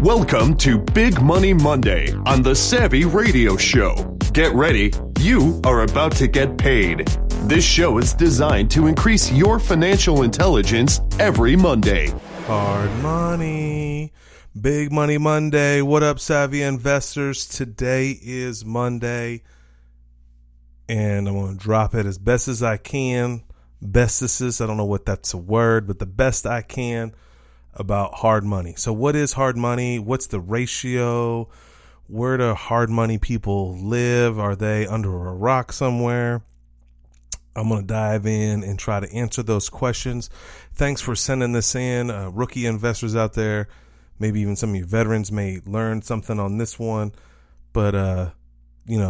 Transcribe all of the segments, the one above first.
Welcome to Big Money Monday on the Savvy Radio Show. Get ready, you are about to get paid. This show is designed to increase your financial intelligence every Monday. Hard money, Big Money Monday. What up, Savvy investors? Today is Monday, and I'm going to drop it as best as I can. Bestest, I don't know what that's a word, but the best I can about hard money. So what is hard money? What's the ratio? Where do hard money people live? Are they under a rock somewhere? I'm going to dive in and try to answer those questions. Thanks for sending this in. Rookie investors out there, maybe even some of you veterans may learn something on this one. But,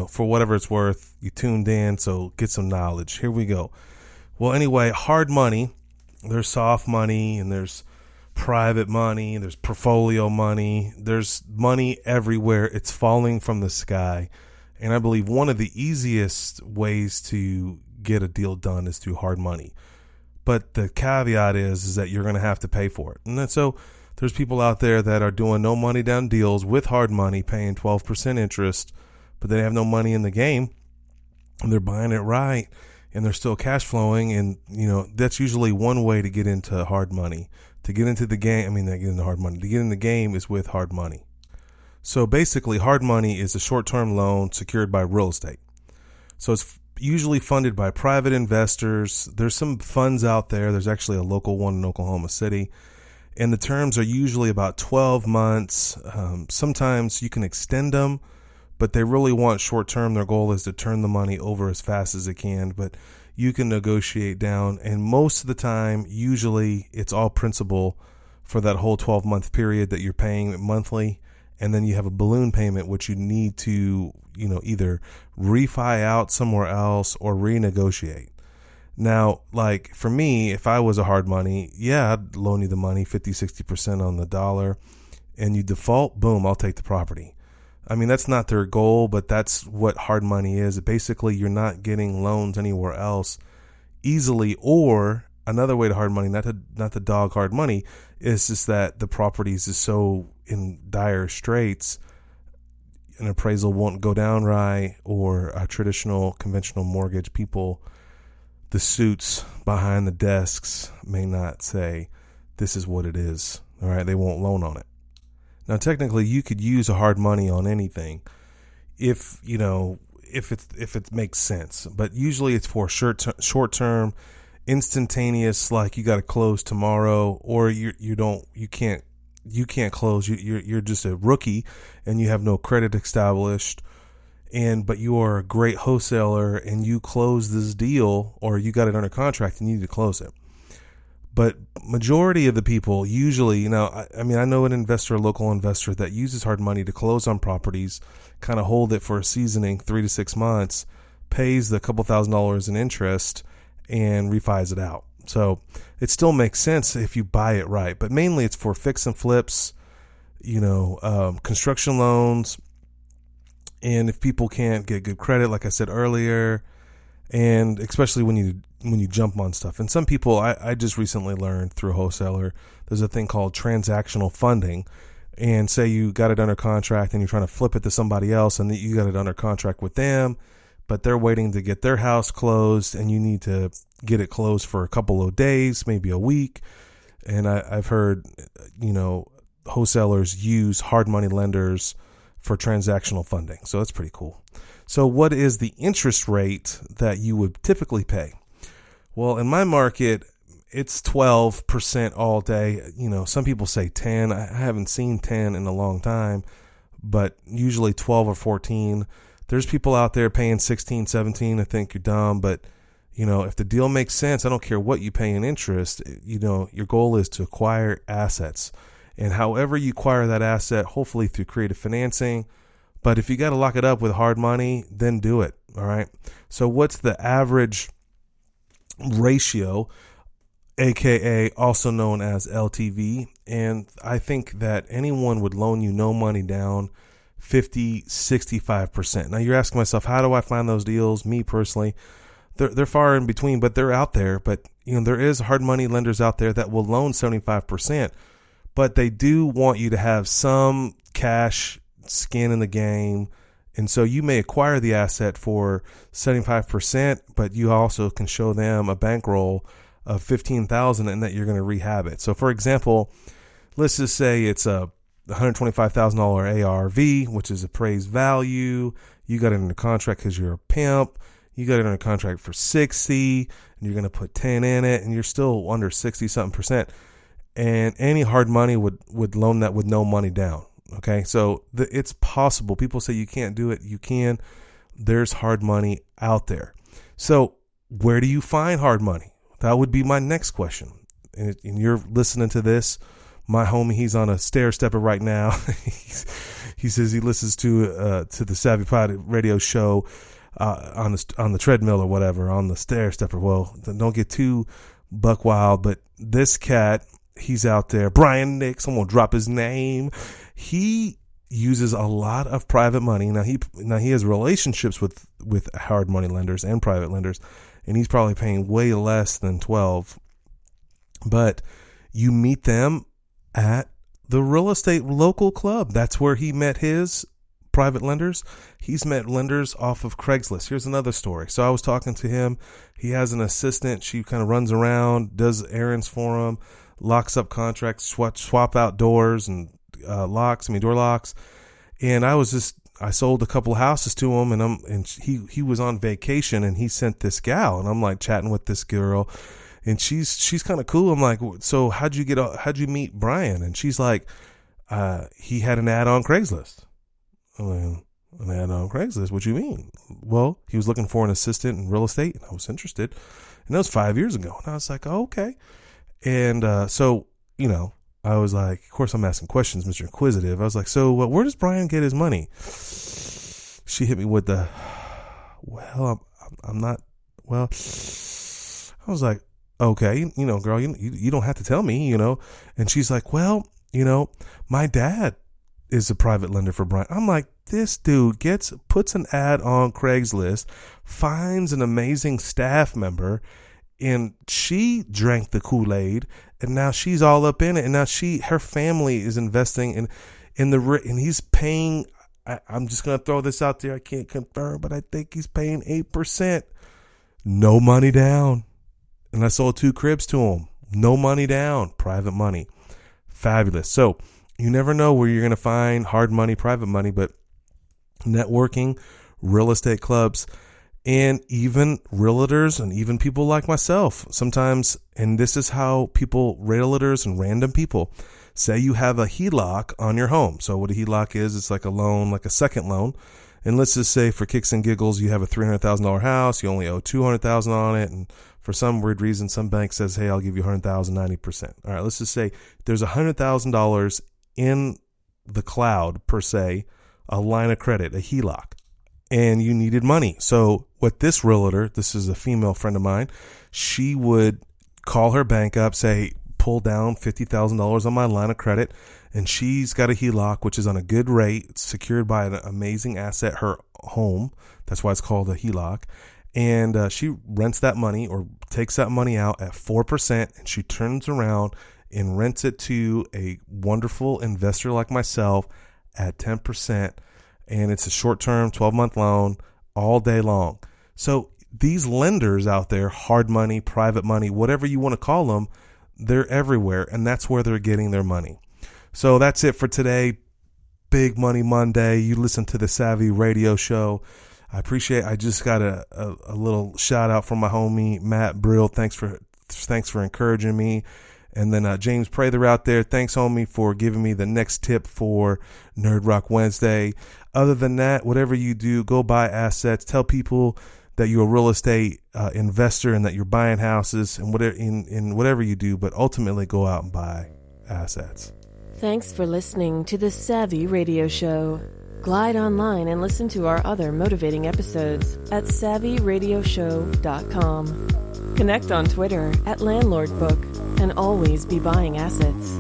for whatever it's worth, you tuned in, so get some knowledge. Here we go. Well, anyway, hard money, there's soft money and there's private money, there's portfolio money, there's money everywhere. It's falling from the sky. And I believe one of the easiest ways to get a deal done is through hard money. But the caveat is that you're going to have to pay for it. And then, so there's people out there that are doing no money down deals with hard money, paying 12% interest, but they have no money in the game and they're buying it right and they're still cash flowing. And, that's usually one way to get into hard money. To get into the game, not get into hard money. To get in the game is with hard money. So basically, hard money is a short-term loan secured by real estate. So it's usually funded by private investors. There's some funds out there. There's actually a local one in Oklahoma City. And the terms are usually about 12 months. Sometimes you can extend them, but they really want short-term. Their goal is to turn the money over as fast as it can. But you can negotiate down, and most of the time, usually it's all principal for that whole 12-month period that you're paying monthly, and then you have a balloon payment, which you need to, either refi out somewhere else or renegotiate. Now, like for me, if I was a hard money, I'd loan you the money, 50, 60% on the dollar, and you default, boom, I'll take the property. That's not their goal, but that's what hard money is. Basically, you're not getting loans anywhere else easily. Or another way to hard money, not the dog hard money, is just that the properties is so in dire straits, an appraisal won't go down right, or a traditional conventional mortgage people, the suits behind the desks may not say this is what it is. All right, they won't loan on it. Now, technically, you could use a hard money on anything if it makes sense. But usually it's for short term, instantaneous, like you got to close tomorrow, or you can't close. You're just a rookie and you have no credit established, but you are a great wholesaler and you close this deal, or you got it under contract and you need to close it. But majority of the people usually, I know an investor, a local investor that uses hard money to close on properties, kind of hold it for a seasoning, 3 to 6 months, pays the couple $1,000s in interest and refis it out. So it still makes sense if you buy it right, but mainly it's for fix and flips, construction loans. And if people can't get good credit, like I said earlier, and especially when you jump on stuff. And some people, I just recently learned through a wholesaler, there's a thing called transactional funding. And say you got it under contract and you're trying to flip it to somebody else, and you got it under contract with them, but they're waiting to get their house closed and you need to get it closed for a couple of days, maybe a week. And I've heard, wholesalers use hard money lenders for transactional funding. So that's pretty cool. So what is the interest rate that you would typically pay? Well, in my market, it's 12% all day. Some people say 10. I haven't seen 10 in a long time, but usually 12 or 14. There's people out there paying 16, 17. I think you're dumb, but if the deal makes sense, I don't care what you pay in interest. Your goal is to acquire assets, and however you acquire that asset, hopefully through creative financing. But if you got to lock it up with hard money, then do it. All right. So what's the average ratio, aka also known as LTV? And I think that anyone would loan you no money down 50, 65%. Now you're asking myself, how do I find those deals? Me personally, they're far in between, but they're out there. But there is hard money lenders out there that will loan 75%. but they do want you to have some cash skin in the game. And so you may acquire the asset for 75%, but you also can show them a bankroll of $15,000 and that you're going to rehab it. So for example, let's just say it's a $125,000 ARV, which is appraised value. You got it under contract because you're a pimp. You got it under contract for 60 and you're going to put 10 in it and you're still under 60 something percent. And any hard money would loan that with no money down. Okay. So it's possible. People say you can't do it. You can. There's hard money out there. So where do you find hard money? That would be my next question. And you're listening to this. My homie, he's on a stair stepper right now. He says he listens to the Savvy Pod radio show on the treadmill or whatever, on the stair stepper. Well, don't get too buck wild, but this cat, he's out there. Brian Nix, I'm gonna drop his name. He uses a lot of private money. Now he has relationships with hard money lenders and private lenders, and he's probably paying way less than 12. But you meet them at the real estate local club. That's where he met his private lenders. He's met lenders off of Craigslist. Here's another story. So I was talking to him. He has an assistant. She kind of runs around, does errands for him, locks up contracts, swap out doors and door locks. And I sold a couple of houses to him, and he was on vacation, and he sent this gal, and I'm like chatting with this girl. And she's kind of cool. I'm like, so how'd you meet Brian? And she's like, he had an ad on Craigslist. I'm like, an ad on Craigslist? What you mean? Well, he was looking for an assistant in real estate, and I was interested. And that was 5 years ago. And I was like, oh, okay. And so, I was like, of course I'm asking questions, Mr. Inquisitive. I was like, so where does Brian get his money? She hit me with I was like, okay, girl, you don't have to tell me, And she's like, well, my dad is a private lender for Brian. I'm like, this dude puts an ad on Craigslist, finds an amazing staff member, and she drank the Kool-Aid, and now she's all up in it, and now her family is investing and he's paying. I'm just gonna throw this out there. I can't confirm, but I think he's paying 8%, no money down. And I sold 2 cribs to him. No money down. Private money. Fabulous. So you never know where you're going to find hard money, private money, but networking, real estate clubs, and even realtors and even people like myself sometimes. And this is how realtors and random people say you have a HELOC on your home. So what a HELOC is, it's like a loan, like a second loan. And let's just say for kicks and giggles, you have a $300,000 house. You only owe $200,000 on it. And for some weird reason, some bank says, hey, I'll give you $100,000, 90%. All right, let's just say there's $100,000 in the cloud, per se, a line of credit, a HELOC, and you needed money. So what this realtor, this is a female friend of mine, she would call her bank up, say, pull down $50,000 on my line of credit, and she's got a HELOC, which is on a good rate. It's secured by an amazing asset, her home. That's why it's called a HELOC. And she rents that money or takes that money out at 4%, and she turns around and rents it to a wonderful investor like myself at 10%. And it's a short-term 12-month loan all day long. So these lenders out there, hard money, private money, whatever you want to call them, they're everywhere, and that's where they're getting their money. So that's it for today. Big Money Monday. You listen to the Savvy Radio Show. I just got a little shout out from my homie Matt Brill. Thanks for encouraging me. And then James Prather out there. Thanks, homie, for giving me the next tip for Nerd Rock Wednesday. Other than that, whatever you do, go buy assets. Tell people that you're a real estate investor and that you're buying houses and whatever in whatever you do. But ultimately, go out and buy assets. Thanks for listening to the Savvy Radio Show. Glide online and listen to our other motivating episodes at SavvyRadioShow.com. Connect on Twitter at LandlordBook and always be buying assets.